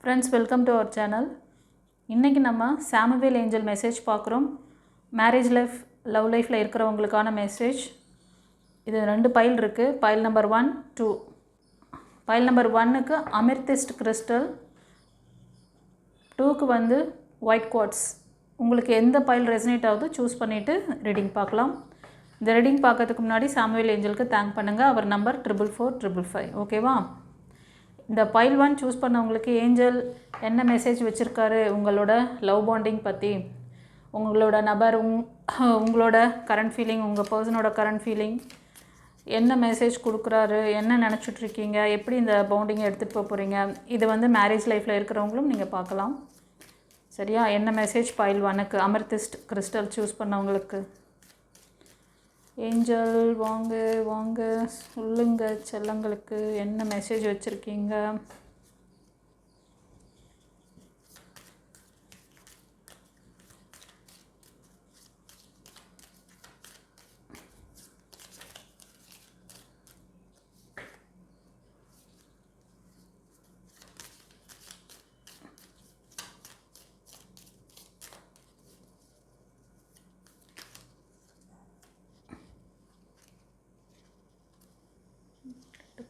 Friends, welcome to our channel. இன்னைக்கு நம்ம Samuel angel message பார்க்குறோம். மேரேஜ் லைஃப் லவ் லைஃப்பில் இருக்கிறவங்களுக்கான மெசேஜ். இது 2 பைல் இருக்குது. File number 1, 2. பைல் நம்பர் 1க்கு அமிர்திஸ்ட் கிறிஸ்டல், 2க்கு வந்து ஒயிட் குவார்ட்ஸ். உங்களுக்கு எந்த பைல் ரெசனேட் ஆகுதோ சூஸ் பண்ணிவிட்டு ரீடிங் பார்க்கலாம். இந்த ரீடிங் பார்க்கறதுக்கு முன்னாடி சாமுவேல் ஏஞ்சலுக்கு தேங்க் பண்ணுங்கள். அவர் நம்பர் 44455. ஓகேவா? இந்த பைல் 1 சூஸ் பண்ணவங்களுக்கு ஏஞ்சல் என்ன மெசேஜ் வச்சுருக்காரு உங்களோட லவ் பாண்டிங் பற்றி, உங்களோட நபர், உங்களோட கரண்ட் ஃபீலிங், உங்கள் பர்சனோட கரண்ட் ஃபீலிங் என்ன மெசேஜ் கொடுக்குறாரு, என்ன நினச்சிட்ருக்கீங்க, எப்படி இந்த பாண்டிங்கை எடுத்துகிட்டு போக போகிறீங்க, இது வந்து மேரேஜ் லைஃப்பில் இருக்கிறவங்களும் நீங்கள் பார்க்கலாம். சரியா? என்ன மெசேஜ் பைல் 1க்கு அமிர்திஸ்ட் கிறிஸ்டல் சூஸ் பண்ணவங்களுக்கு. ஏஞ்சல் வாங்க வாங்க சொல்லுங்க செல்லங்களுக்கு என்ன மெசேஜ் வச்சுருக்கீங்க.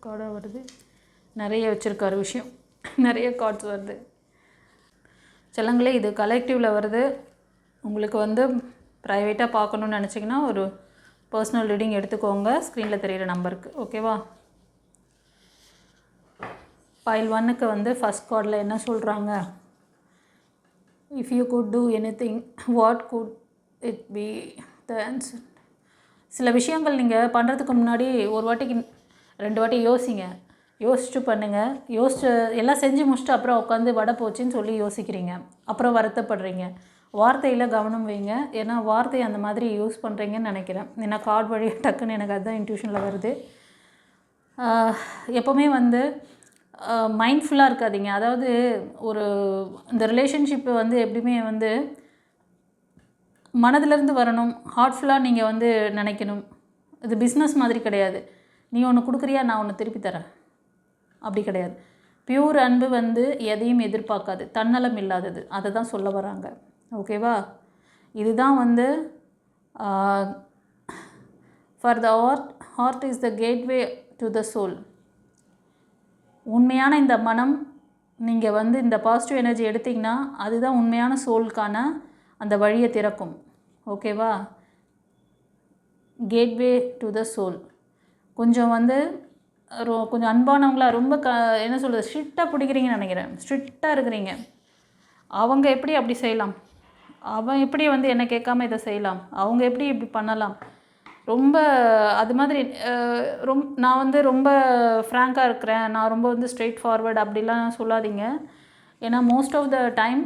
கார்டாக வருது, நிறைய வச்சுருக்காரு விஷயம், நிறைய கார்ட்ஸ் வருது. செல்லங்களே, இது கலெக்டிவில் வருது. உங்களுக்கு வந்து ப்ரைவேட்டாக பார்க்கணுன்னு நினச்சிங்கன்னா ஒரு பர்சனல் ரீடிங் எடுத்துக்கோங்க, ஸ்க்ரீனில் தெரிகிற நம்பருக்கு. ஓகேவா? பைல் 1க்கு வந்து ஃபஸ்ட் கார்டில் என்ன சொல்கிறாங்க? If you good two anything what good it be the answer. சில விஷயங்கள் நீங்கள் பண்ணுறதுக்கு முன்னாடி ஒரு வாட்டிக்கு 2 வாட்டி யோசிச்சுட்டு பண்ணுங்கள். எல்லாம் செஞ்சு முடிச்சுட்டு அப்புறம் உட்காந்து வடை போச்சுன்னு சொல்லி யோசிக்கிறீங்க, அப்புறம் வருத்தப்படுறீங்க. வார்த்தையில் கவனம் வைங்க, ஏன்னா வார்த்தையை அந்த மாதிரி யூஸ் பண்ணுறீங்கன்னு நினைக்கிறேன். ஏன்னா கார்டு வழி டக்குன்னு எனக்கு அதுதான் இன்ட்யூஷனில் வருது. எப்போவுமே வந்து மைண்ட்ஃபுல்லாக இருக்காதீங்க. அதாவது இந்த ரிலேஷன்ஷிப்பு வந்து எப்படியுமே வந்து மனதிலேருந்து வரணும், ஹார்ட்ஃபுல்லாக நீங்கள் வந்து நினைக்கணும். இது பிஸ்னஸ் மாதிரி கிடையாது. நீ ஒன்று கொடுக்குறியா, நான் ஒன்று திருப்பி தரேன், அப்படி கிடையாது. பியூர் அன்பு வந்து எதையும் எதிர்பார்க்காது, தன்னலம் இல்லாதது, அதை தான் சொல்ல வராங்க. ஓகேவா? இதுதான் வந்து for the heart is the gateway to the soul. உண்மையான இந்த மனம், நீங்கள் வந்து இந்த பாசிட்டிவ் எனர்ஜி எடுத்திங்கன்னா அதுதான் உண்மையான சோலுக்கான அந்த வழியை திறக்கும். ஓகேவா? Gateway to the soul. கொஞ்சம் வந்து கொஞ்சம் அன்பானவங்களா, ரொம்ப என்ன சொல்கிறது, ஸ்ட்ரிக்டாக பிடிக்கிறீங்கன்னு நினைக்கிறேன். ஸ்ட்ரிக்டாக இருக்கிறீங்க. அவங்க எப்படி அப்படி செய்யலாம், அவன் எப்படி வந்து என்னை கேட்காம இதை செய்யலாம், அவங்க எப்படி இப்படி பண்ணலாம், ரொம்ப அது மாதிரி நான் வந்து ரொம்ப ஃப்ராங்காக இருக்கிறேன், நான் ரொம்ப வந்து ஸ்ட்ரெயிட் ஃபார்வர்ட் அப்படிலாம் சொல்லாதீங்க. ஏன்னா most of the time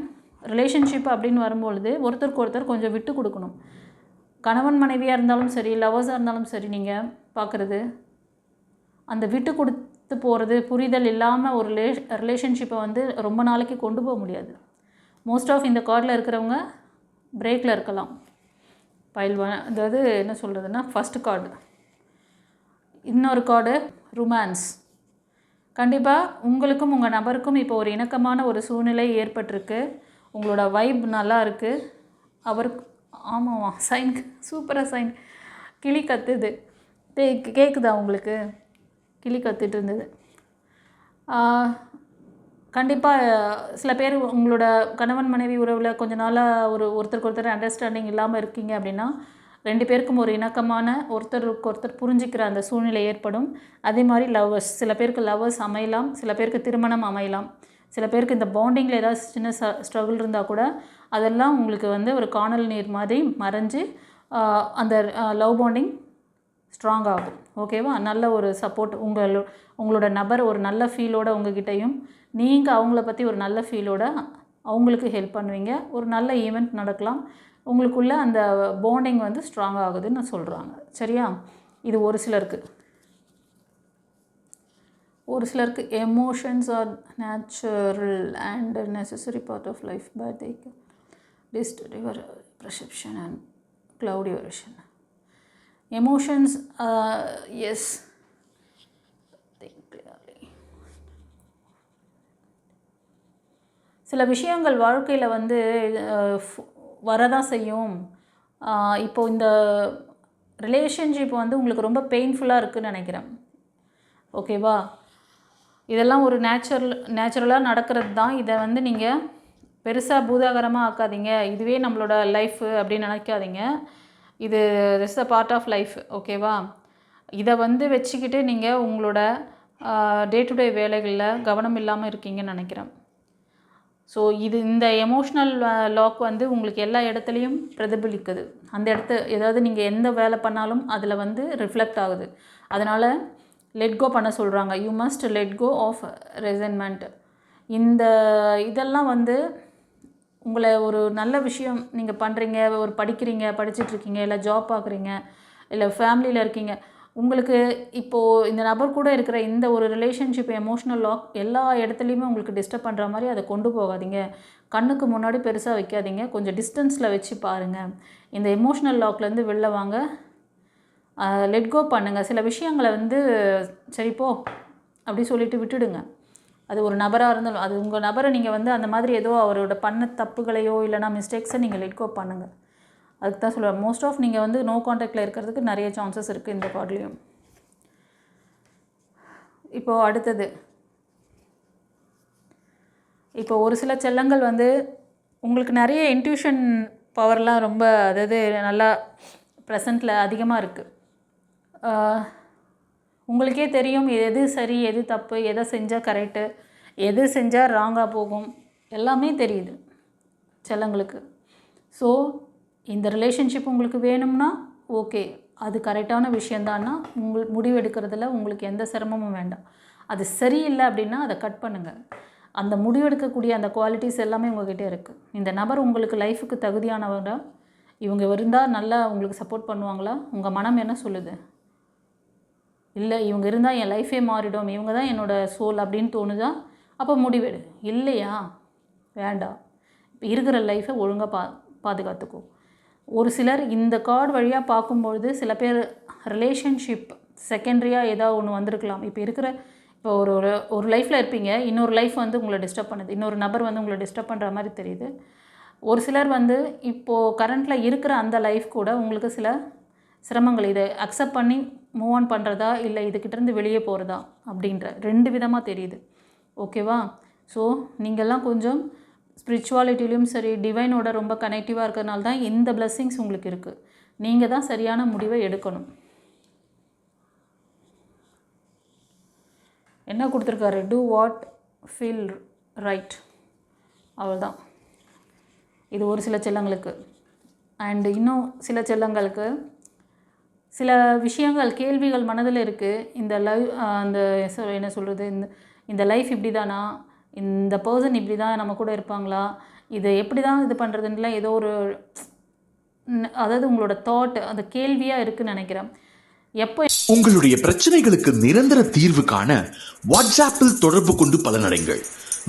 relationship அப்படின்னு வரும்பொழுது ஒருத்தருக்கு ஒருத்தர் கொஞ்சம் விட்டு கொடுக்கணும். கணவன் மனைவியாக இருந்தாலும் சரி, லவர்ஸாக இருந்தாலும் சரி, நீங்கள் பார்க்குறது அந்த விட்டு கொடுத்து போகிறது, புரிதல் இல்லாமல் ஒரு ரிலேஷன்ஷிப்பை வந்து ரொம்ப நாளைக்கு கொண்டு போக முடியாது. மோஸ்ட் ஆஃப் இந்த கார்டில் இருக்கிறவங்க பிரேக்கில் இருக்கலாம். பைல் 1, அதாவது என்ன சொல்கிறதுன்னா ஃபஸ்ட்டு கார்டு. இன்னொரு கார்டு ரொமான்ஸ். கண்டிப்பாக உங்களுக்கும் உங்கள் நபருக்கும் இப்போ ஒரு இணக்கமான ஒரு சூழ்நிலை ஏற்பட்டிருக்கு. உங்களோட வைப் நல்லா இருக்குது. அவருக்கு ஆமாவா சைன், சூப்பராக சைன். கிளி கத்துது, கேட்குதா உங்களுக்கு? கிளி கத்துட்டு இருந்தது. கண்டிப்பாக சில பேர் உங்களோட கணவன் மனைவி உறவில் கொஞ்ச நாளாக ஒருத்தருக்கு ஒருத்தர் அண்டர்ஸ்டாண்டிங் இல்லாமல் இருக்கீங்க அப்படின்னா 2 பேருக்கும் ஒரு இணக்கமான, ஒருத்தருக்கு ஒருத்தர் புரிஞ்சிக்கிற அந்த சூழ்நிலை ஏற்படும். அதே மாதிரி லவ்வர்ஸ், சில பேருக்கு லவ்வர்ஸ் அமையலாம், சில பேருக்கு திருமணம் அமையலாம், சில பேருக்கு இந்த பாண்டிங்கில் ஏதாவது சின்ன ஸ்ட்ரகிள் இருந்தால் கூட அதெல்லாம் உங்களுக்கு வந்து ஒரு காணல் நீர் மாதிரி மறைஞ்சு அந்த லவ் பாண்டிங் ஸ்ட்ராங் ஆகும். ஓகேவா? நல்ல ஒரு சப்போர்ட், உங்களோட நபர் ஒரு நல்ல ஃபீலோடு உங்ககிட்டையும், நீங்கள் அவங்கள பற்றி ஒரு நல்ல ஃபீலோடு அவங்களுக்கு ஹெல்ப் பண்ணுவீங்க. ஒரு நல்ல ஈவெண்ட் நடக்கலாம். உங்களுக்குள்ளே அந்த பாண்டிங் வந்து ஸ்ட்ராங் ஆகுதுன்னு சொல்கிறாங்க. சரியா? இது ஒரு சிலருக்கு emotions are natural and necessary part of life, but they distort your perception and cloud your vision. Emotions, yes, think clearly. சில விஷயங்கள் வாழ்க்கையில் வந்து வரதான் செய்யும். இப்போது இந்த ரிலேஷன்ஷிப் வந்து உங்களுக்கு ரொம்ப பெயின்ஃபுல்லாக இருக்குதுன்னு நினைக்கிறேன். ஓகேவா? இதெல்லாம் ஒரு நேச்சுரலாக நடக்கிறது தான். இதை வந்து நீங்கள் பெருசாக பூதாகரமாக ஆக்காதீங்க. இதுவே நம்மளோட லைஃபு அப்படின்னு நினைக்காதீங்க. இது is a part of life. ஓகேவா? இதை வந்து வச்சுக்கிட்டு நீங்கள் உங்களோட டே டு டே வேலைகளில் கவனம் இல்லாமல் இருக்கீங்கன்னு நினைக்கிறேன். ஸோ இந்த எமோஷ்னல் லாக் வந்து உங்களுக்கு எல்லா இடத்துலையும் பிரதிபலிக்குது. அந்த ஏதாவது நீங்கள் எந்த வேலை பண்ணாலும் அதில் வந்து ரிஃப்ளெக்ட் ஆகுது. அதனால் லெட் கோ பண்ண சொல்கிறாங்க. You must let go of resentment. இதெல்லாம் வந்து உங்களை ஒரு நல்ல விஷயம் நீங்கள் பண்ணுறீங்க, ஒரு படிச்சிட்ருக்கீங்க, இல்லை ஜாப் பார்க்குறீங்க, இல்லை ஃபேமிலியில் இருக்கீங்க. உங்களுக்கு இப்போது இந்த நபர் கூட இருக்கிற இந்த ஒரு ரிலேஷன்ஷிப் எமோஷ்னல் லாக் எல்லா இடத்துலையுமே உங்களுக்கு டிஸ்டர்ப் பண்ணுற மாதிரி அதை கொண்டு போகாதீங்க. கண்ணுக்கு முன்னாடி பெருசாக வைக்காதீங்க. கொஞ்சம் டிஸ்டன்ஸில் வச்சு பாருங்கள். இந்த எமோஷ்னல் லாக்லேருந்து வெளில வாங்க. லெட் கோ பண்ணுங்கள். சில விஷயங்களை வந்து சரிப்போ அப்படி சொல்லிவிட்டு விட்டுடுங்க. அது ஒரு நபராக இருந்தாலும், அது உங்கள் நபரை நீங்கள் வந்து அந்த மாதிரி ஏதோ அவரோட பண்ண தப்புகளையோ இல்லைனா மிஸ்டேக்ஸை நீங்கள் லெட் கோ பண்ணுங்கள். அதுக்கு தான் சொல்லுவேன். மோஸ்ட் ஆஃப் நீங்கள் வந்து நோ கான்டாக்டில் இருக்கிறதுக்கு நிறைய சான்சஸ் இருக்குது இந்த கார்ட்லேயும். இப்போது அடுத்தது, இப்போ ஒரு சில செல்லங்கள் வந்து உங்களுக்கு நிறைய இன்ட்யூஷன் பவர்லாம் ரொம்ப, அதாவது நல்லா ப்ரெசண்ட்டில் அதிகமாக இருக்குது. உங்களுக்கே தெரியும் எது சரி, எது தப்பு, எதை செஞ்சால் கரெக்டு, எது செஞ்சால் ராங்காக போகும், எல்லாமே தெரியுது செல்லங்களுக்கு. ஸோ இந்த ரிலேஷன்ஷிப் உங்களுக்கு வேணும்னா ஓகே, அது கரெக்டான விஷயந்தான்னா முடிவு எடுக்கிறதுல உங்களுக்கு எந்த சிரமமும் வேண்டாம். அது சரியில்லை அப்படின்னா அதை கட் பண்ணுங்கள். அந்த முடிவெடுக்கக்கூடிய அந்த குவாலிட்டிஸ் எல்லாமே உங்கள்கிட்ட இருக்குது. இந்த நபர் உங்களுக்கு லைஃபுக்கு தகுதியானவங்க, இவங்க இருந்தால் நல்லா உங்களுக்கு சப்போர்ட் பண்ணுவாங்களா? உங்கள் மனம் என்ன சொல்லுது? இல்லை இவங்க இருந்தால் என் லைஃபே மாறிடும், இவங்க தான் என்னோடய சோல் அப்படின்னு தோணுதா? அப்போ முடிவெடு. இல்லையா? வேண்டாம். இப்போ இருக்கிற லைஃப்பை ஒழுங்காக பாதுகாத்துக்கோ. ஒரு சிலர் இந்த கார்டு வழியாக பார்க்கும்பொழுது சில பேர் ரிலேஷன்ஷிப் செகண்ட்ரியாக ஏதாவது ஒன்று வந்திருக்கலாம். இப்போ ஒரு லைஃப்பில் இருப்பீங்க, இன்னொரு லைஃப் வந்து உங்களை டிஸ்டர்ப் பண்ணுது, இன்னொரு நபர் வந்து உங்களை டிஸ்டர்ப் பண்ணுற மாதிரி தெரியுது. ஒரு சிலர் வந்து இப்போது கரண்ட்டில் இருக்கிற அந்த லைஃப் கூட உங்களுக்கு சில சிரமங்கள், இதை அக்செப்ட் பண்ணி மூவ் ஆன் பண்ணுறதா இல்லை இதுக்கிட்டேருந்து வெளியே போகிறதா அப்படின்ற 2 விதமாக தெரியுது. ஓகேவா? ஸோ நீங்கள்லாம் கொஞ்சம் ஸ்பிரிச்சுவாலிட்டிலையும் சரி, டிவைனோட ரொம்ப கனெக்டிவாக இருக்கிறதுனால தான் இந்த பிளெஸ்ஸிங்ஸ் உங்களுக்கு இருக்குது. நீங்கள் தான் சரியான முடிவை எடுக்கணும். என்ன கொடுத்துருக்காரு? Do what feel right. அவ்வளோதான். இது ஒரு சில செல்லங்களுக்கு. அண்டு இன்னும் சில செல்லங்களுக்கு சில விஷயங்கள், கேள்விகள் மனதில் இருக்குது. இந்த என்ன சொல்கிறது, இந்த லைஃப் இப்படி தானா, இந்த பர்சன் இப்படி தான் நம்ம கூட இருப்பாங்களா, இது எப்படி தான் இது பண்ணுறதுன்னுலாம் ஏதோ ஒரு, அதாவது உங்களோட தாட் அந்த கேள்வியாக இருக்குதுன்னு நினைக்கிறேன். எப்போ உங்களுடைய பிரச்சனைகளுக்கு நிரந்தர தீர்வு காண வாட்ஸ்அப்பில் தொடர்பு கொண்டு பலனடைங்கள்.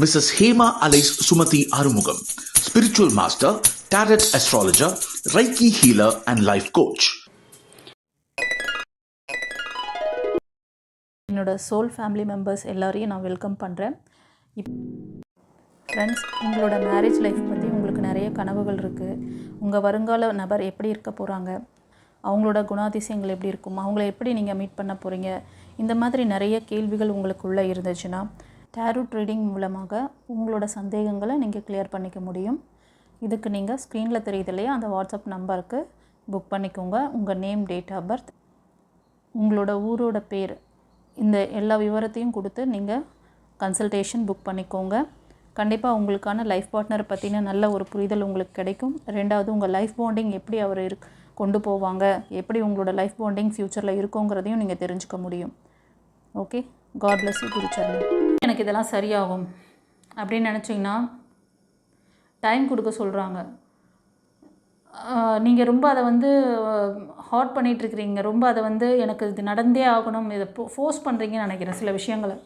Mrs Hema alias Sumathi Arumugam, spiritual master, tarot astrologer, reiki healer and life coach. என்னோட சோல் ஃபேமிலி மெம்பர்ஸ் எல்லாரையும் நான் வெல்கம் பண்ணுறேன். ஃப்ரெண்ட்ஸ், உங்களோட மேரேஜ் லைஃப் பற்றி உங்களுக்கு நிறைய கனவுகள் இருக்குது. உங்கள் வருங்கால நபர் எப்படி இருக்க போகிறாங்க, அவங்களோட குணாதிசயங்கள் எப்படி இருக்கும், அவங்கள எப்படி நீங்கள் மீட் பண்ண போகிறீங்க, இந்த மாதிரி நிறைய கேள்விகள் உங்களுக்குள்ளே இருந்துச்சுன்னா டேரோட் ரீடிங் மூலமாக உங்களோட சந்தேகங்களை நீங்கள் கிளியர் பண்ணிக்க முடியும். இதுக்கு நீங்கள் ஸ்க்ரீனில் தெரியுது இல்லையா, அந்த வாட்ஸ்அப் நம்பருக்கு புக் பண்ணிக்கோங்க. உங்கள் நேம், டேட் ஆஃப் பர்த், உங்களோட ஊரோட பேர், இந்த எல்லா விவரத்தையும் கொடுத்து நீங்கள் கன்சல்டேஷன் புக் பண்ணிக்கோங்க. கண்டிப்பாக உங்களுக்கான லைஃப் பார்ட்னரை பற்றின நல்ல ஒரு புரிதல் உங்களுக்கு கிடைக்கும். 2வது, உங்கள் லைஃப் பாண்டிங் எப்படி அவர் கொண்டு போவாங்க, எப்படி உங்களோட லைஃப் பாண்டிங் ஃப்யூச்சரில் இருக்குங்கிறதையும் நீங்கள் தெரிஞ்சுக்க முடியும். Okay, God bless you. குருச்சரணம். எனக்கு இதெல்லாம் சரியாகும் அப்படின்னு நினச்சிங்கன்னா டைம் கொடுக்க சொல்கிறாங்க. நீங்கள் ரொம்ப அதை வந்து ஹார்ட் பண்ணிகிட்ருக்கிறீங்க, ரொம்ப அதை வந்து எனக்கு இது நடந்தே ஆகணும், இதை ஃபோர்ஸ் பண்ணுறீங்கன்னு நினைக்கிறேன். சில விஷயங்களை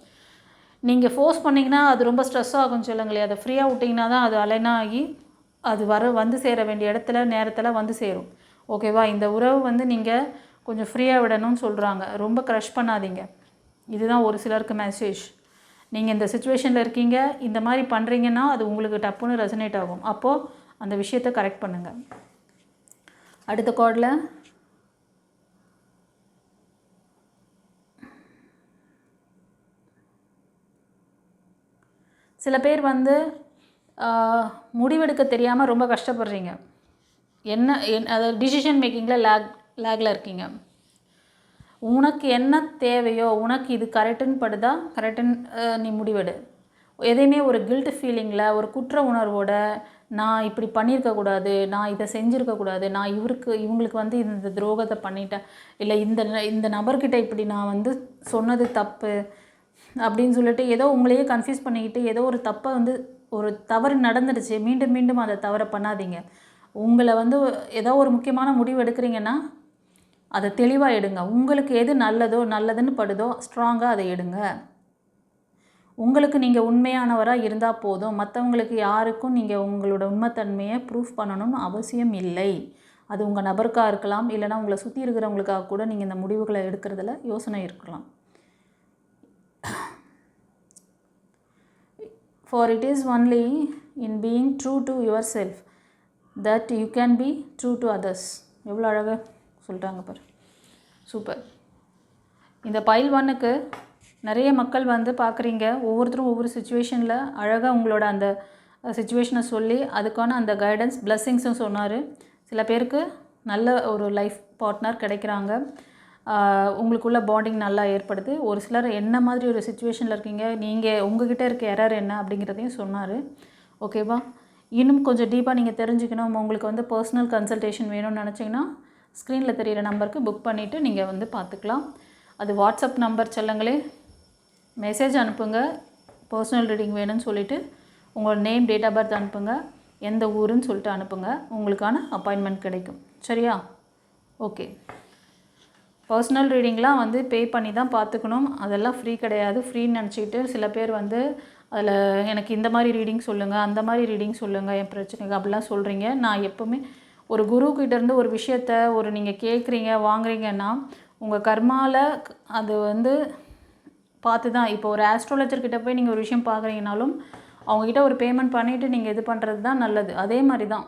நீங்கள் ஃபோர்ஸ் பண்ணிங்கன்னா அது ரொம்ப ஸ்ட்ரெஸ் ஆகும் சொல்லுங்களே. அதை ஃப்ரீயாக விட்டிங்கன்னா தான் அது அலைனா ஆகி அது வந்து சேர வேண்டிய இடத்துல நேரத்தில் வந்து சேரும். ஓகேவா? இந்த உறவு வந்து நீங்கள் கொஞ்சம் ஃப்ரீயாக விடணும்னு சொல்கிறாங்க. ரொம்ப க்ரஷ் பண்ணாதீங்க. இதுதான் ஒரு சிலருக்கு மெசேஜ். நீங்கள் இந்த சுச்சுவேஷனில் இருக்கீங்க, இந்த மாதிரி பண்ணுறீங்கன்னா அது உங்களுக்கு டப்புன்னு ரெசனேட் ஆகும். அப்போது அந்த விஷயத்தை கரெக்ட் பண்ணுங்கள். அடுத்த கார்டில் சில பேர் வந்து முடிவெடுக்க தெரியாமல் ரொம்ப கஷ்டப்படுறீங்க. அதாவது டிசிஷன் மேக்கிங்கில் லேக்கில் இருக்கீங்க. உனக்கு என்ன தேவையோ, உனக்கு இது கரெக்டுன்னு படுதா கரெக்டுன்னு நீ முடிவெடு. எதையுமே ஒரு கில்ட் ஃபீலிங்கில், ஒரு குற்ற உணர்வோட நான் இப்படி பண்ணியிருக்கக்கூடாது, நான் இதை செஞ்சுருக்கக்கூடாது, நான் இவங்களுக்கு வந்து இந்த துரோகத்தை பண்ணிட்டேன், இல்லை இந்த நபர்கிட்ட இப்படி நான் வந்து சொன்னது தப்பு அப்படின்னு சொல்லிட்டு ஏதோ உங்களையே கன்ஃபியூஸ் பண்ணிக்கிட்டு ஏதோ ஒரு தப்பை வந்து ஒரு தவறு நடந்துடுச்சு, மீண்டும் மீண்டும் அந்த தவறை பண்ணாதீங்க. உங்களை வந்து ஏதோ ஒரு முக்கியமான முடிவு எடுக்கிறீங்கன்னா அதை தெளிவாக எடுங்க. உங்களுக்கு எது நல்லதுன்னு படுதோ ஸ்ட்ராங்காக அதை எடுங்க. உங்களுக்கு நீங்கள் உண்மையானவராக இருந்தால் போதும். மற்றவங்களுக்கு யாருக்கும் நீங்கள் உங்களோட உண்மைத்தன்மையை ப்ரூஃப் பண்ணணும்னு அவசியம் இல்லை. அது உங்கள் நபருக்காக இருக்கலாம், இல்லைனா உங்களை சுற்றி இருக்கிறவங்களுக்காக கூட நீங்கள் இந்த முடிவுகளை எடுக்கிறதுல யோசனை இருக்கலாம். For it is only in being true to yourself that you can be true to others. எவ்வளோ அழகாக சொல்லிட்டாங்க பாரு, சூப்பர். இந்த பைல் 1க்கு நிறைய மக்கள் வந்து பார்க்குறீங்க. ஒவ்வொருத்தரும் ஒவ்வொரு சுச்சுவேஷனில் அழகாக உங்களோட அந்த சுச்சுவேஷனை சொல்லி அதுக்கான அந்த கைடன்ஸ் பிளெஸ்ஸிங்ஸும் சொன்னார். சில பேருக்கு நல்ல ஒரு லைஃப் பார்ட்னர் கிடைக்கிறாங்க, உங்களுக்குள்ள பாண்டிங் நல்லா ஏற்படுது. ஒரு சிலர் என்ன மாதிரி ஒரு சுச்சுவேஷனில் இருக்கீங்க, நீங்கள் உங்ககிட்ட இருக்க எரர் என்ன அப்படிங்கிறதையும் சொன்னார். ஓகேவா? இன்னும் கொஞ்சம் டீப்பாக நீங்கள் தெரிஞ்சுக்கணும், உங்களுக்கு வந்து பர்சனல் கன்சல்டேஷன் வேணும்னு நினச்சிங்கன்னா ஸ்க்ரீனில் தெரிகிற நம்பருக்கு புக் பண்ணிவிட்டு நீங்கள் வந்து பார்த்துக்கலாம். அது வாட்ஸ்அப் நம்பர் செல்லங்களே, மெசேஜ் அனுப்புங்க. பர்சனல் ரீடிங் வேணும்னு சொல்லிவிட்டு உங்களோட நேம், டேட் ஆஃப் பர்த் அனுப்புங்க, எந்த ஊருன்னு சொல்லிட்டு அனுப்புங்க, உங்களுக்கான அப்பாயின்மெண்ட் கிடைக்கும். சரியா? ஓகே. பர்சனல் ரீடிங்லாம் வந்து பே பண்ணி தான் பார்த்துக்கணும், அதெல்லாம் ஃப்ரீ கிடையாது. ஃப்ரீன்னு நினச்சிக்கிட்டு சில பேர் வந்து அதில் எனக்கு இந்த மாதிரி ரீடிங் சொல்லுங்கள், அந்த மாதிரி ரீடிங் சொல்லுங்கள், என் பிரச்சனைக்கு அப்படிலாம் சொல்கிறீங்க. நான் எப்போவுமே ஒரு குருக்கிட்டேருந்து ஒரு விஷயத்த நீங்கள் கேட்குறீங்க, வாங்குறீங்கன்னா உங்கள் கர்மாவில் அது வந்து பார்த்து தான். இப்போ ஒரு ஆஸ்ட்ராலஜர்கிட்ட போய் நீங்கள் ஒரு விஷயம் பார்க்குறீங்கனாலும் அவங்கக்கிட்ட ஒரு பேமெண்ட் பண்ணிவிட்டு நீங்கள் இது பண்ணுறது தான் நல்லது. அதே மாதிரி தான்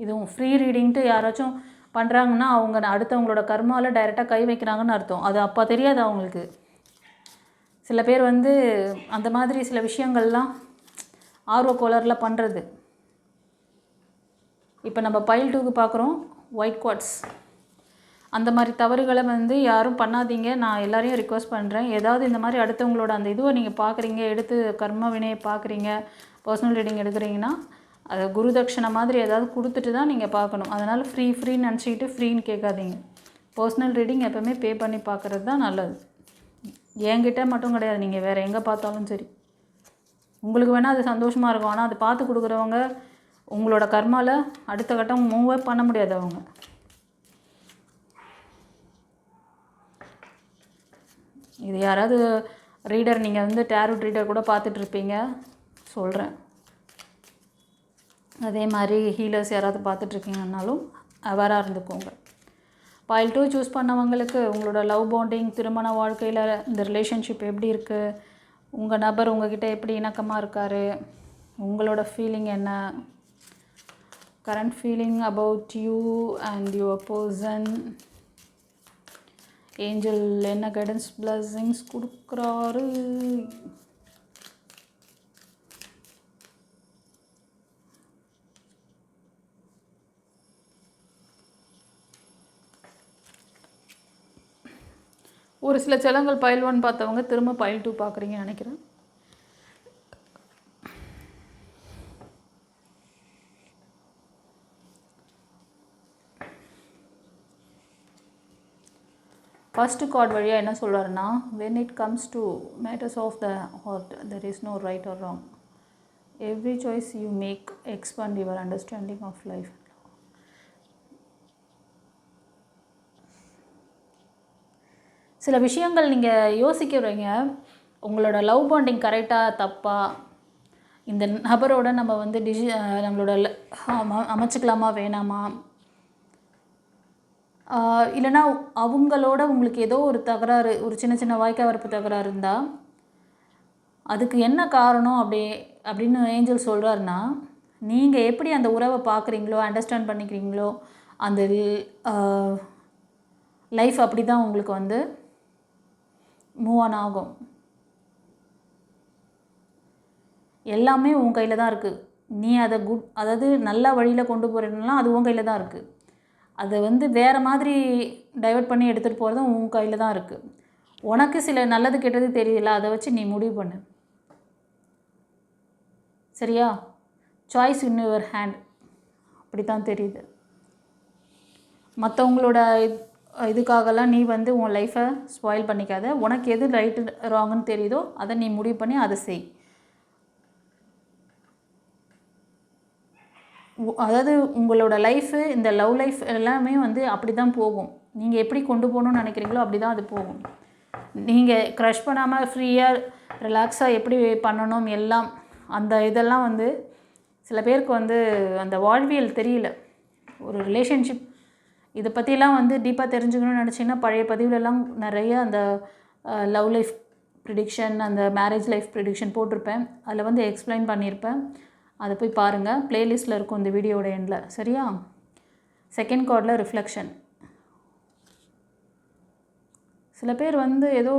இதுவும். ஃப்ரீ ரீடிங்ட்டு யாராச்சும் பண்ணுறாங்கன்னா அவங்க அடுத்தவங்களோட கர்மாவில் டைரெக்டாக கை வைக்கிறாங்கன்னு அர்த்தம். அது அப்போ தெரியாது அவங்களுக்கு. சில பேர் வந்து அந்த மாதிரி சில விஷயங்கள்லாம் ஆர்வக்கோளரில் பண்ணுறது. இப்போ நம்ம பைல் 2க்கு பார்க்குறோம், ஒயிட் குவார்ட்ஸ். அந்த மாதிரி தவறுகளை வந்து யாரும் பண்ணாதீங்க. நான் எல்லாரையும் ரிக்வெஸ்ட் பண்ணுறேன். ஏதாவது இந்த மாதிரி அடுத்தவங்களோட அந்த இதுவை நீங்கள் பார்க்குறீங்க, எடுத்து கர்ம வினையை பார்க்குறீங்க, பர்சனல் ரீடிங் எடுக்கிறீங்கன்னா அதை குருதட்சணை மாதிரி ஏதாவது கொடுத்துட்டு தான் நீங்கள் பார்க்கணும். அதனால் ஃப்ரீன்னு நினச்சிக்கிட்டு ஃப்ரீன்னு கேட்காதீங்க. பர்சனல் ரீடிங் எப்போவுமே பே பண்ணி பார்க்குறது தான் நல்லது. என்கிட்ட மட்டும் கிடையாது, நீங்கள் வேறு எங்கே பார்த்தாலும் சரி. உங்களுக்கு வேணால் அது சந்தோஷமாக இருக்கும், ஆனால் அது பார்த்து கொடுக்குறவங்க உங்களோட கர்மாவில் அடுத்த கட்டம் மூவே பண்ண முடியாது அவங்க. இது யாராவது ரீடர், நீங்கள் வந்து டேரோட் ரீடர் கூட பார்த்துட்ருப்பீங்க சொல்கிறேன். அதே மாதிரி ஹீலர்ஸ் யாராவது பார்த்துட்ருக்கீங்கன்னாலும் அவேராக இருந்துக்கோங்க. பைல் 2 சூஸ் பண்ணவங்களுக்கு உங்களோட லவ் பாண்டிங், திருமண வாழ்க்கையில் இந்த ரிலேஷன்ஷிப் எப்படி இருக்குது, உங்கள் நபர் உங்ககிட்ட எப்படி இணக்கமாக இருக்கார், உங்களோட ஃபீலிங் என்ன, current feeling about you and your person, angel என்ன கைடன்ஸ் பிளெஸிங்ஸ் கொடுக்குறாரு. ஒரு சில செலங்கள் பைல் 1 பார்த்தவங்க திரும்ப பைல் 2 பார்க்குறீங்கன்னு நினைக்கிறேன். ஃபர்ஸ்ட் கார்டு வழியாக என்ன சொல்கிறாருன்னா, when it comes to matters of the heart there is no right or wrong. Every choice you make expand your understanding of life. சில விஷயங்கள் நீங்கள் யோசிக்கிறீங்க, உங்களோட லவ் பாண்டிங் கரெக்டாக தப்பா, இந்த நபரோட நம்ம வந்து நம்மளோட அமைச்சிக்கலாமா வேணாமா, இல்லைனா அவங்களோட உங்களுக்கு ஏதோ ஒரு தகராறு, ஒரு சின்ன சின்ன வாய்க்கா வரப்பு தகராறு இருந்தால் அதுக்கு என்ன காரணம் அப்படின்னு ஏஞ்சல் சொல்கிறாருன்னா, நீங்கள் எப்படி அந்த உறவை பார்க்குறீங்களோ, அண்டர்ஸ்டாண்ட் பண்ணிக்கிறீங்களோ, அந்த லைஃப் அப்படி தான் உங்களுக்கு வந்து மூவ் ஆன் ஆகும். எல்லாமே உன் கையில் தான் இருக்குது. நீ அதை அதாவது நல்ல வழியில் கொண்டு போகிறீங்கன்னா அது உன் கையில் தான் இருக்குது. அதை வந்து வேறு மாதிரி டைவர்ட் பண்ணி எடுத்துகிட்டு போகிறதும் உன் கையில் தான் இருக்குது. உனக்கு சில நல்லது கெட்டது தெரியல, அதை வச்சு நீ முடிவு பண்ணு. சரியா? Choice in your hand. அப்படி தான் தெரியுது. மற்றவங்களோட இதுக்காகலாம் நீ வந்து உன் லைஃப்பை ஸ்பாயில் பண்ணிக்காத. உனக்கு எது ரைட்டு ராங்குன்னு தெரியுதோ அதை நீ முடிவு பண்ணி அதை செய். அதாவது உங்களோட லைஃபு, இந்த லவ் லைஃப் எல்லாமே வந்து அப்படி தான் போகும். நீங்கள் எப்படி கொண்டு போகணுன்னு நினைக்கிறீங்களோ அப்படி தான் அது போகும். நீங்கள் க்ரஷ் பண்ணாமல் ஃப்ரீயாக ரிலாக்ஸாக எப்படி பண்ணணும் எல்லாம் அந்த இதெல்லாம் வந்து சில பேருக்கு வந்து அந்த வாழ்வியல் தெரியல. ஒரு ரிலேஷன்ஷிப் இதை பற்றிலாம் வந்து டீப்பாக தெரிஞ்சுக்கணும்னு நினச்சிங்கன்னா பழைய பதிவுலலாம் நிறைய அந்த லவ் லைஃப் ப்ரிடிக்ஷன், அந்த மேரேஜ் லைஃப் ப்ரிடிக்ஷன் போட்டிருப்பேன். அதில் வந்து எக்ஸ்பிளைன் பண்ணியிருப்பேன். அதை போய் பாருங்கள். ப்ளேலிஸ்ட்டில் இருக்கும் இந்த வீடியோட எண்டில். சரியா? செகண்ட் கார்டில் ரிஃப்ளெக்ஷன். சில பேர் வந்து ஏதோ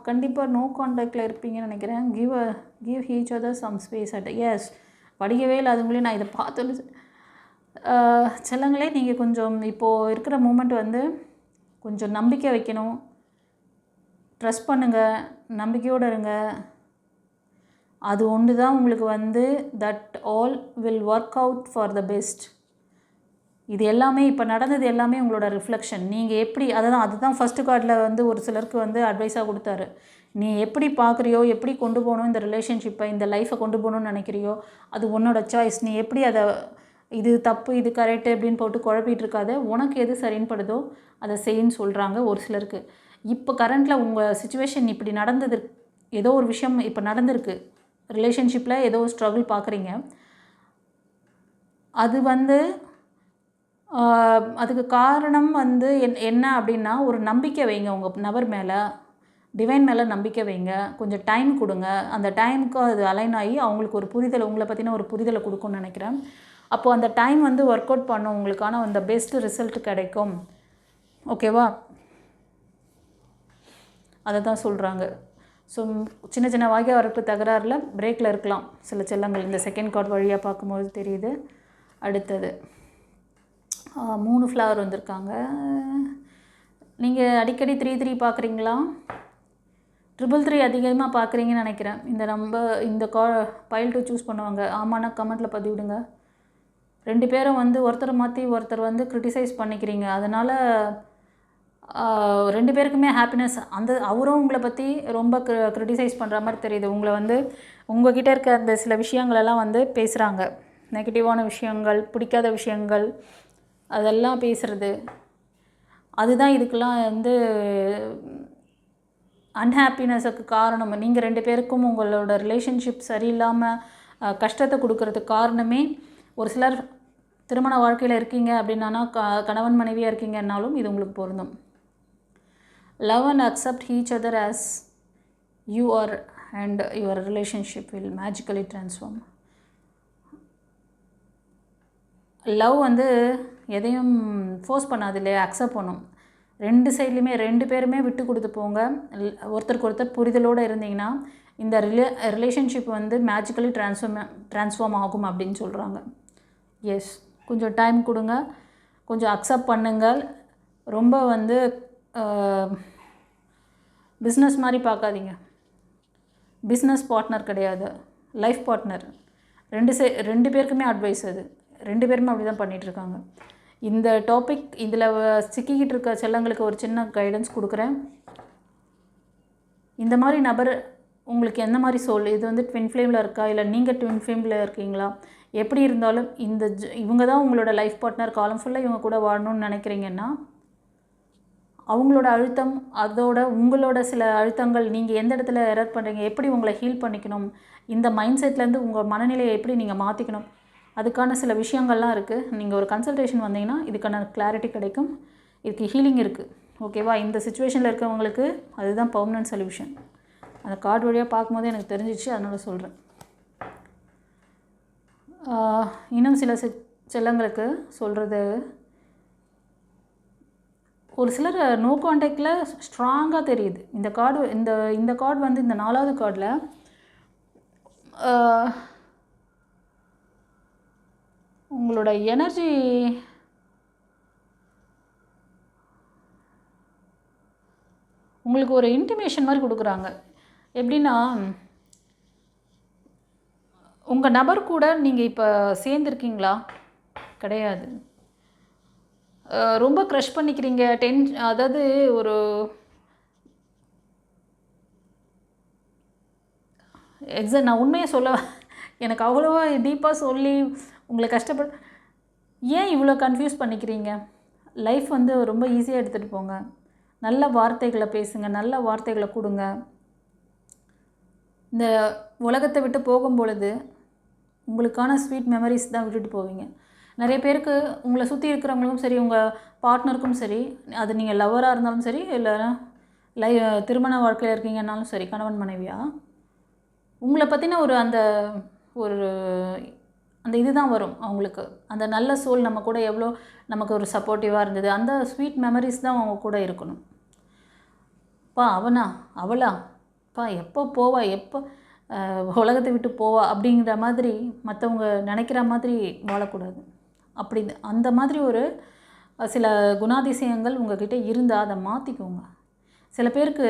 கண்டிப்பாக நோ கான்டாக்டில் இருப்பீங்கன்னு நினைக்கிறேன். Give each other some space at. Yes, படிக்கவே இல்லை அதுங்களே நான் இதை பார்த்தோன்னு செல்லங்களே. நீங்கள் கொஞ்சம் இப்போது இருக்கிற மூமெண்ட் வந்து கொஞ்சம் நம்பிக்கை வைக்கணும். ட்ரஸ்ட் பண்ணுங்கள், நம்பிக்கையோடு இருங்க. அது ஒன்று தான் உங்களுக்கு வந்து that all will work out for the best. இது எல்லாமே இப்போ நடந்தது எல்லாமே உங்களோட ரிஃப்ளெக்ஷன். நீங்கள் எப்படி அதுதான் ஃபஸ்ட்டு கார்டில் வந்து ஒரு சிலருக்கு வந்து அட்வைஸாக கொடுத்தாரு. நீ எப்படி பார்க்குறியோ, எப்படி கொண்டு போகணும் இந்த ரிலேஷன்ஷிப்பை, இந்த லைஃப்பை கொண்டு போகணுன்னு நினைக்கிறியோ அது உன்னோட சாய்ஸ். நீ எப்படி அதை இது தப்பு இது கரெக்டு அப்படின்னு போட்டு குழப்பிட்டு இருக்காத. உனக்கு எது சரின்னு படுதோ அதை செய்யின்னு சொல்கிறாங்க ஒரு சிலருக்கு. இப்போ கரண்ட்டில் உங்கள் சுச்சுவேஷன் இப்படி நடந்தது, ஏதோ ஒரு விஷயம் இப்போ நடந்திருக்கு, ரிலேஷன்ஷிப்பில் ஏதோ ஸ்ட்ரகிள் பார்க்குறீங்க. அது வந்து அதுக்கு காரணம் வந்து என்ன அப்படின்னா, ஒரு நம்பிக்கை வைங்க உங்கள் நபர் மேலே, டிவைன் மேலே நம்பிக்கை வைங்க. கொஞ்சம் டைம் கொடுங்க. அந்த டைமுக்கு அது அலைன் ஆகி அவங்களுக்கு ஒரு புரிதலை, உங்களை பற்றின ஒரு புரிதலை கொடுக்கும்னு நினைக்கிறேன். அப்போது அந்த டைம் வந்து ஒர்க் அவுட் பண்ணும், உங்களுக்கான அந்த பெஸ்ட் ரிசல்ட் கிடைக்கும். ஓகேவா? அதை தான் சொல்கிறாங்க. ஸோ சின்ன சின்ன வாய்க்கா வரப்பு தகராறில் பிரேக்கில் இருக்கலாம் சில செல்லங்கள். இந்த செகண்ட் கார்டு வழியாக பார்க்கும்போது தெரியுது. அடுத்தது 3 ஃப்ளவர் வந்திருக்காங்க. நீங்கள் அடிக்கடி 3 பார்க்குறீங்களா? 3 அதிகமாக பார்க்குறீங்கன்னு நினைக்கிறேன். இந்த பைல் 2 சூஸ் பண்ணுவாங்க. ஆமாண்ணா கமெண்ட்டில் பதிவிடுங்க. 2 பேரும் வந்து ஒருத்தரை மாற்றி ஒருத்தர் வந்து க்ரிட்டிசைஸ் பண்ணிக்கிறீங்க. அதனால் 2 பேருக்குமே ஹாப்பினஸ். அவரும் உங்களை பற்றி ரொம்ப க்ரிட்டிசைஸ் பண்ணுற மாதிரி தெரியுது. உங்களை வந்து உங்கள்கிட்ட இருக்க அந்த சில விஷயங்களெல்லாம் வந்து பேசுகிறாங்க. நெகட்டிவான விஷயங்கள், பிடிக்காத விஷயங்கள், அதெல்லாம் பேசுகிறது. அதுதான் இதுக்கெல்லாம் வந்து அன்ஹாப்பினஸுக்கு காரணம். நீங்கள் 2 பேருக்கும் உங்களோட ரிலேஷன்ஷிப் சரியில்லாமல் கஷ்டத்தை கொடுக்கறதுக்கு காரணமே, ஒரு சிலர் திருமண வாழ்க்கையில் இருக்கீங்க அப்படின்னா கணவன் மனைவியாக இருக்கீங்கன்னாலும் இது உங்களுக்கு பொருந்தும். Love and accept each other as you are and your relationship will magically transform. Love வந்து எதையும் ஃபோர்ஸ் பண்ணாது இல்லையா, அக்செப்ட் பண்ணும். 2 சைட்லேயுமே 2 பேருமே விட்டு கொடுத்து போங்க. ஒருத்தருக்கு ஒருத்தர் புரிதலோடு இருந்தீங்கன்னா இந்த ரிலேஷன்ஷிப் வந்து மேஜிக்கலி ட்ரான்ஸ்ஃபார்ம் ஆகும் அப்படின்னு சொல்கிறாங்க. எஸ், கொஞ்சம் டைம் கொடுங்க, கொஞ்சம் அக்செப்ட் பண்ணுங்கள். ரொம்ப வந்து பிஸ்னஸ் மாதிரி பார்க்காதீங்க. பிஸ்னஸ் பார்ட்னர் கிடையாது, லைஃப் பார்ட்னர். 2 பேருக்குமே அட்வைஸ் அது. 2 பேருமே அப்படி தான் பண்ணிகிட்ருக்காங்க. இந்த டாபிக் இதில் சிக்கிக்கிட்டு இருக்க செல்லங்களுக்கு ஒரு சின்ன கைடன்ஸ் கொடுக்குறேன். இந்த மாதிரி நபர் உங்களுக்கு எந்த மாதிரி இது வந்து ட்வின் ஃப்ளேமில் இருக்கா, இல்லை நீங்கள் ட்வின் ஃப்ளேமில் இருக்கீங்களா, எப்படி இருந்தாலும் இவங்க தான் உங்களோட லைஃப் பார்ட்னர், காலம் ஃபுல்லாக இவங்க கூட வாழணும்னு நினைக்கிறீங்கன்னா அவங்களோட அழுத்தம், அதோட உங்களோட சில அழுத்தங்கள், நீங்கள் எந்த இடத்துல எரர் பண்ணுறீங்க, எப்படி உங்களை ஹீல் பண்ணிக்கணும், இந்த மைண்ட் செட்லேருந்து உங்கள் மனநிலையை எப்படி நீங்கள் மாற்றிக்கணும், அதுக்கான சில விஷயங்கள்லாம் இருக்குது. நீங்கள் ஒரு கன்சல்டேஷன் வந்தீங்கன்னா இதுக்கான கிளாரிட்டி கிடைக்கும். இதுக்கு ஹீலிங் இருக்குது. ஓகேவா? இந்த சுச்சுவேஷனில் இருக்கவங்களுக்கு அதுதான் பெர்மனன்ட் சொல்யூஷன். அந்த கார்டு வழியாக பார்க்கும்போது எனக்கு தெரிஞ்சிச்சு, அதனால் சொல்கிறேன். இன்னும் சில செல்லங்களுக்கு சொல்கிறது, ஒரு சிலர் நோ கான்டாக்டில் ஸ்ட்ராங்காக தெரியுது. இந்த கார்டு இந்த கார்டு வந்து இந்த 4வது கார்டில் உங்களோட எனர்ஜி உங்களுக்கு ஒரு இன்டிமேஷன் மாதிரி கொடுக்குறாங்க. எப்படின்னா, உங்கள் நபர் கூட நீங்கள் இப்போ சேர்ந்துருக்கீங்களா? கிடையாது. ரொம்ப க்ரஷ் பண்ணிக்கிறீங்க, அதாவது ஒரு நான் உண்மையை சொல்ல எனக்கு அவ்வளோவா டீப்பாக சொல்லி உங்களை ஏன் இவ்வளோ கன்ஃபியூஸ் பண்ணிக்கிறீங்க? லைஃப் வந்து ரொம்ப ஈஸியாக எடுத்துகிட்டு போங்க. நல்ல வார்த்தைகளை பேசுங்க, நல்ல வார்த்தைகளை கொடுங்க. இந்த உலகத்தை விட்டு போகும்பொழுது உங்களுக்கான ஸ்வீட் மெமரிஸ் தான் விட்டுட்டு போவீங்க. நிறைய பேருக்கு உங்களை சுற்றி இருக்கிறவங்களுக்கும் சரி, உங்கள் பார்ட்னருக்கும் சரி, அது நீங்கள் லவ்வராக இருந்தாலும் சரி, இல்லை திருமண வாழ்க்கையில் இருக்கீங்கன்னாலும் சரி, கணவன் மனைவியாக, உங்களை பற்றின அந்த இது தான் வரும் அவங்களுக்கு. அந்த நல்ல சோல் நம்ம கூட எவ்வளோ நமக்கு ஒரு சப்போர்ட்டிவாக இருந்தது, அந்த ஸ்வீட் மெமரிஸ் தான் அவங்க கூட இருக்கணும். அவளா எப்போ போவா, எப்போ உலகத்தை விட்டு போவா அப்படிங்கிற மாதிரி மற்றவங்க நினைக்கிற மாதிரி வாழக்கூடாது. அந்த மாதிரி ஒரு சில குணாதிசயங்கள் உங்கள்கிட்ட இருந்தால் அதை மாற்றிக்கோங்க. சில பேருக்கு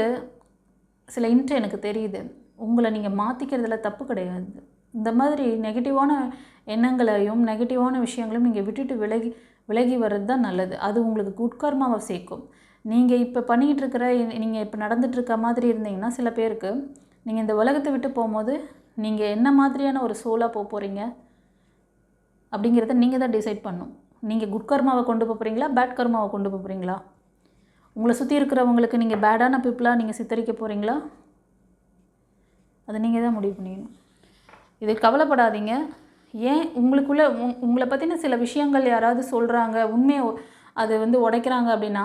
சில எனக்கு தெரியுது, உங்களை நீங்கள் மாற்றிக்கிறதுல தப்பு கிடையாது. இந்த மாதிரி நெகட்டிவான எண்ணங்களையும் நெகட்டிவான விஷயங்களையும் நீங்கள் விட்டுட்டு விலகி வர்றது தான் நல்லது. அது உங்களுக்கு குட் கர்மாவை சேர்க்கும். நீங்கள் இப்போ பண்ணிக்கிட்டு இருக்கிற, நீங்கள் இப்போ நடந்துகிட்ருக்க மாதிரி இருந்தீங்கன்னா, சில பேருக்கு நீங்கள் இந்த உலகத்தை விட்டு போகும்போது நீங்கள் என்ன மாதிரியான ஒரு சோலாக போகிறீங்க அப்படிங்கிறத நீங்கள் தான் டிசைட் பண்ணணும். நீங்கள் குட் கர்மாவை கொண்டு போகிறீங்களா, பேட் கர்மாவை கொண்டு போகிறீங்களா? உங்களை சுற்றி இருக்கிறவங்களுக்கு நீங்கள் பேடான பீப்புளாக நீங்கள் சித்தரிக்க போகிறீங்களா? அதை நீங்கள் தான் முடிவு பண்ணிக்கணும். இது கவலைப்படாதீங்க. ஏன் உங்களை பற்றின சில விஷயங்கள் யாராவது சொல்கிறாங்க, உண்மையை அது வந்து உடைக்கிறாங்க அப்படின்னா,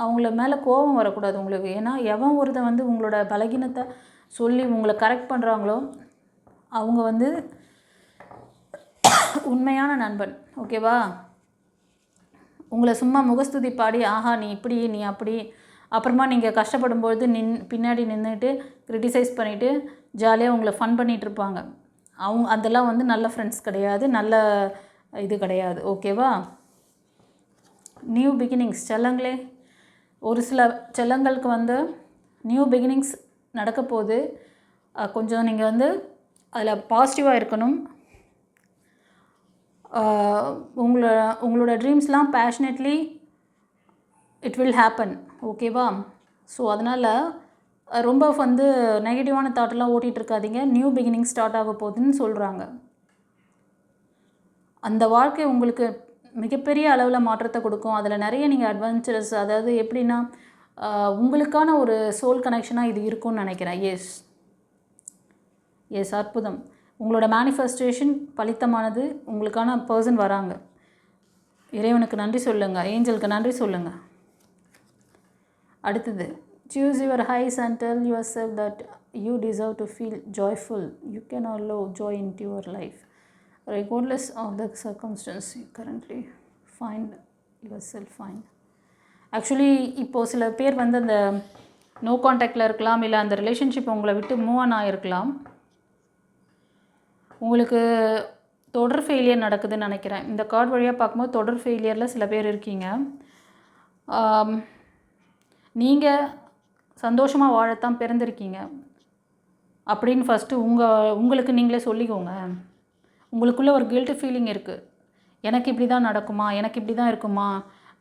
அவங்கள மேலே கோபம் வரக்கூடாது உங்களுக்கு. ஏன்னா எவன் ஒருத்தன் வந்து உங்களோட பலகீனத்தை சொல்லி உங்களை கரெக்ட் பண்ணுறாங்களோ அவங்க வந்து உண்மையான நண்பன். ஓகேவா? உங்களை சும்மா முகஸ்துதி பாடி, ஆஹா நீ இப்படி நீ அப்படி, அப்புறமா நீங்கள் கஷ்டப்படும்பொழுது பின்னாடி நின்றுட்டு கிரிட்டிசைஸ் பண்ணிவிட்டு ஜாலியாக உங்களை ஃபன் பண்ணிகிட்ருப்பாங்க. அதெல்லாம் வந்து நல்ல ஃப்ரெண்ட்ஸ் கிடையாது, நல்ல இது கிடையாது. ஓகேவா? நியூ பிகினிங்ஸ் செல்லங்களே, ஒரு சில செல்லங்களுக்கு வந்து நியூ பிகினிங்ஸ் நடக்க போகுது. கொஞ்சம் நீங்கள் வந்து அதில் பாசிட்டிவாக இருக்கணும். உங்களோட ட்ரீம்ஸ்லாம் பேஷனேட்லி இட் வில் ஹேப்பன். ஓகேவா? ஸோ அதனால் ரொம்ப வந்து நெகட்டிவான தாட்டெல்லாம் ஓட்டிகிட்டு இருக்காதீங்க. நியூ பிகினிங் ஸ்டார்ட் ஆக போகுதுன்னு சொல்கிறாங்க. அந்த வாழ்க்கை உங்களுக்கு மிகப்பெரிய அளவில் மாற்றத்தை கொடுக்கும். அதில் நிறைய நீங்கள் அட்வென்ச்சரஸ், அதாவது எப்படின்னா உங்களுக்கான ஒரு சோல் கனெக்ஷனாக இது இருக்கும்னு நினைக்கிறேன். எஸ் அற்புதம். உங்களோட மேனிஃபெஸ்டேஷன் பலித்தமானது. உங்களுக்கான பர்சன் வராங்க. இறைவனுக்கு நன்றி சொல்லுங்கள், ஏஞ்சலுக்கு நன்றி சொல்லுங்கள். அடுத்தது, choose your highs and tell yourself that you deserve to feel joyful. You can allow joy into your life regardless of the circumstance you currently find yourself find. Actually இப்போது சில பேர் வந்து அந்த நோ கான்டாக்டில் இருக்கலாம், இல்லை அந்த ரிலேஷன்ஷிப் உங்களை விட்டு மூவ் ஆன் ஆகிருக்கலாம். உங்களுக்கு தொடர் ஃபெயிலியர் நடக்குதுன்னு நினைக்கிறேன். இந்த கார்டு வழியாக பார்க்கும்போது தொடர் ஃபெயிலியரில் சில பேர் இருக்கீங்க. நீங்கள் சந்தோஷமாக வாழத்தான் பிறந்திருக்கீங்க அப்படின்னு ஃபஸ்ட்டு உங்களுக்கு நீங்களே சொல்லிக்கோங்க. உங்களுக்குள்ளே ஒரு கில்ட் ஃபீலிங் இருக்குது. எனக்கு இப்படி தான் நடக்குமா, எனக்கு இப்படி தான் இருக்குமா,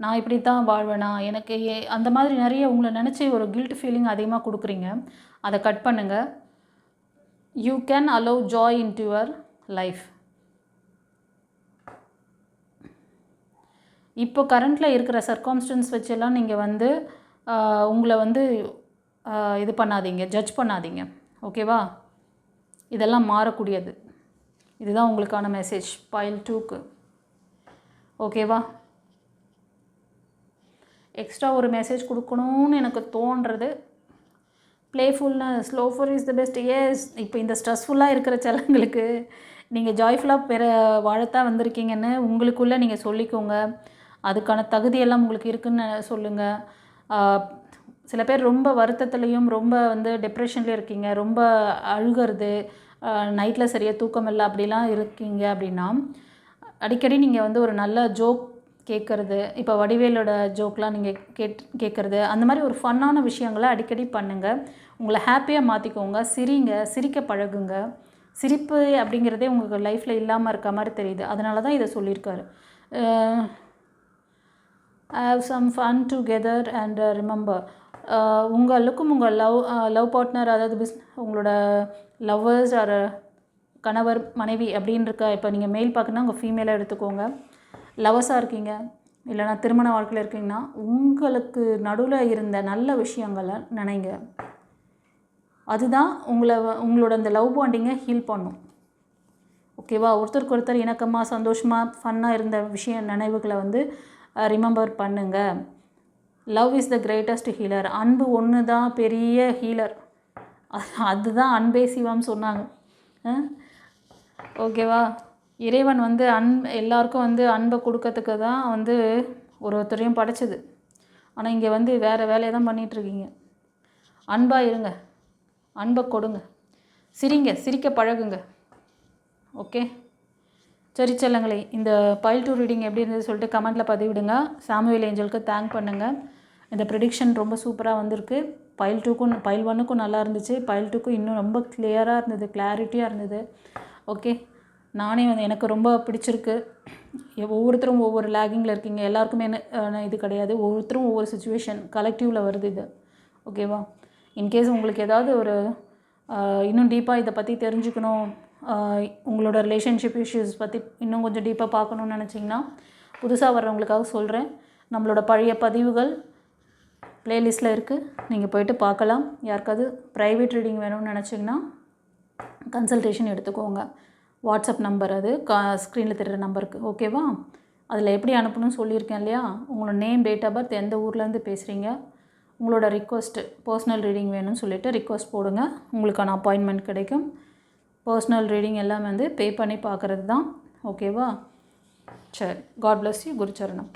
நான் இப்படி தான் வாழ்வேனா, எனக்கு அந்த மாதிரி நிறைய உங்களை நினச்சி ஒரு கில்ட் ஃபீலிங் அதிகமாக கொடுக்குறீங்க. அதை கட் பண்ணுங்கள். You can allow Joy into your life. இப்போ கரண்ட்டில் இருக்கிற சர்க்கம்ஸ்டன்ஸ் வச்செல்லாம் நீங்கள் வந்து உங்களை வந்து இது பண்ணாதீங்க, ஜட்ஜ் பண்ணாதீங்க. ஓகேவா? இதெல்லாம் மாறக்கூடியது. இதுதான் உங்களுக்கான மெசேஜ் பைல் 2க்கு. ஓகேவா? எக்ஸ்ட்ரா ஒரு மெசேஜ் கொடுக்கணும்னு எனக்கு தோன்றது. Playfulness, loafer is the best. Yes, இப்போ இந்த ஸ்ட்ரெஸ்ஃபுல்லாக இருக்கிற செல்லங்களுக்கு நீங்கள் ஜாய்ஃபுல்லாக வாழத்தான் வந்திருக்கீங்கன்னு உங்களுக்குள்ளே நீங்கள் சொல்லிக்கோங்க. அதுக்கான தகுதியெல்லாம் உங்களுக்கு இருக்குன்னு சொல்லுங்கள். சில பேர் ரொம்ப வருத்தத்துலேயும் ரொம்ப வந்து டிப்ரெஷன்லேயும் இருக்கீங்க, ரொம்ப அழுகிறது, நைட்டில் சரியாக தூக்கம் இல்லை அப்படிலாம் இருக்கீங்க அப்படின்னா, அடிக்கடி நீங்கள் வந்து ஒரு நல்ல ஜோக் கேட்குறது, இப்போ வடிவேலோட ஜோக்லாம் நீங்கள் கேட்குறது, அந்த மாதிரி ஒரு ஃபன்னான விஷயங்களை அடிக்கடி பண்ணுங்கள். உங்களை ஹாப்பியாக மாற்றிக்கோங்க. சிரிக்க பழகுங்க. சிரிப்பு அப்படிங்கிறதே உங்களுக்கு லைஃப்பில் இல்லாமல் இருக்க மாதிரி தெரியுது. அதனால தான் இதை சொல்லியிருக்காரு. Have some fun together and remember. உங்களுக்கும் உங்கள் லவ் பார்ட்னர், அதாவது உங்களோட லவ்வர்ஸ் ஆர் கணவர் மனைவி அப்படின்னு இருக்கா. இப்போ நீங்கள் மெயில் பார்க்கணுன்னா உங்கள் ஃபீமேலாக எடுத்துக்கோங்க. லவர்ஸாக இருக்கீங்க, இல்லைனா திருமண வாழ்க்கையில் இருக்கீங்கன்னா, உங்களுக்கு நடுவில் இருந்த நல்ல விஷயங்களை நினைங்க. அதுதான் உங்களோட அந்த லவ் பாண்டிங்கை ஹீல் பண்ணும். ஓகேவா? ஒருத்தருக்கு ஒருத்தர் இணக்கமாக, சந்தோஷமாக, ஃபன்னாக இருந்த நினைவுகளை வந்து ரிமெம்பர் பண்ணுங்கள். Love is the greatest healer. அன்பு ஒன்று தான் பெரிய ஹீலர். அதுதான் அன்பே சிவம்னு சொன்னாங்க. ஓகேவா? இறைவன் வந்து எல்லாருக்கும் வந்து அன்பை கொடுக்கறதுக்கு தான் வந்து ஒருத்தரையும் படைச்சது. ஆனால் இங்கே வந்து வேறு வேலையை தான் பண்ணிகிட்ருக்கீங்க. அன்பாக இருங்க, அன்பை கொடுங்க, சிரிக்க பழகுங்க. ஓகே, சரி செல்லங்களே, இந்த பைல் 2 ரீடிங் எப்படி இருந்தது சொல்லிட்டு கமெண்ட்டில் பதிவிடுங்க. சாமுவேல் ஏஞ்சலுக்கு தேங்க் பண்ணுங்கள். இந்த ப்ரெடிக்ஷன் ரொம்ப சூப்பராக வந்திருக்கு. பைல் 1க்கும் நல்லா இருந்துச்சு, பைல் 2க்கும் இன்னும் ரொம்ப கிளியராக இருந்தது, கிளாரிட்டியாக இருந்தது. ஓகே, நானே வந்து எனக்கு ரொம்ப பிடிச்சிருக்கு. ஒவ்வொருத்தரும் ஒவ்வொரு லேகிங்கில் இருக்கீங்க. எல்லாருக்குமே இது கிடையாது. ஒவ்வொருத்தரும் ஒவ்வொரு சுச்சுவேஷன் கலெக்டிவில் வருது இது. ஓகேவா? இன்கேஸ் உங்களுக்கு ஏதாவது ஒரு இன்னும் டீப்பாக இதை பற்றி தெரிஞ்சுக்கணும், உங்களோட ரிலேஷன்ஷிப் இஷ்யூஸ் பற்றி இன்னும் கொஞ்சம் டீப்பாக பார்க்கணுன்னு நினச்சிங்கன்னா, புதுசாக வர்றவங்களுக்காக சொல்கிறேன், நம்மளோட பழைய பதிவுகள் ப்ளேலிஸ்ட்டில் இருக்குது, நீங்கள் போய்ட்டு பார்க்கலாம். யாருக்காவது ப்ரைவேட் ரீடிங் வேணும்னு நினச்சிங்கன்னா கன்சல்டேஷன் எடுத்துக்கோங்க. வாட்ஸ்அப் நம்பர் அது ஸ்க்ரீனில் தெரிகிற நம்பருக்கு. ஓகேவா? அதில் எப்படி அனுப்பணும்னு சொல்லியிருக்கேன் இல்லையா? உங்களோட நேம், டேட் ஆஃப் பர்த், எந்த ஊர்லேருந்து பேசுகிறீங்க, உங்களோட ரிக்வெஸ்ட்டு, பர்சனல் ரீடிங் வேணும்னு சொல்லிவிட்டு ரிக்வெஸ்ட் போடுங்க. உங்களுக்கான அப்பாயின்மெண்ட் கிடைக்கும். பர்சனல் ரீடிங் எல்லாமே வந்து பே பண்ணி பார்க்குறது தான். ஓகேவா? சரி, காட் பிளஸ் யூ. குருச்சரணம்.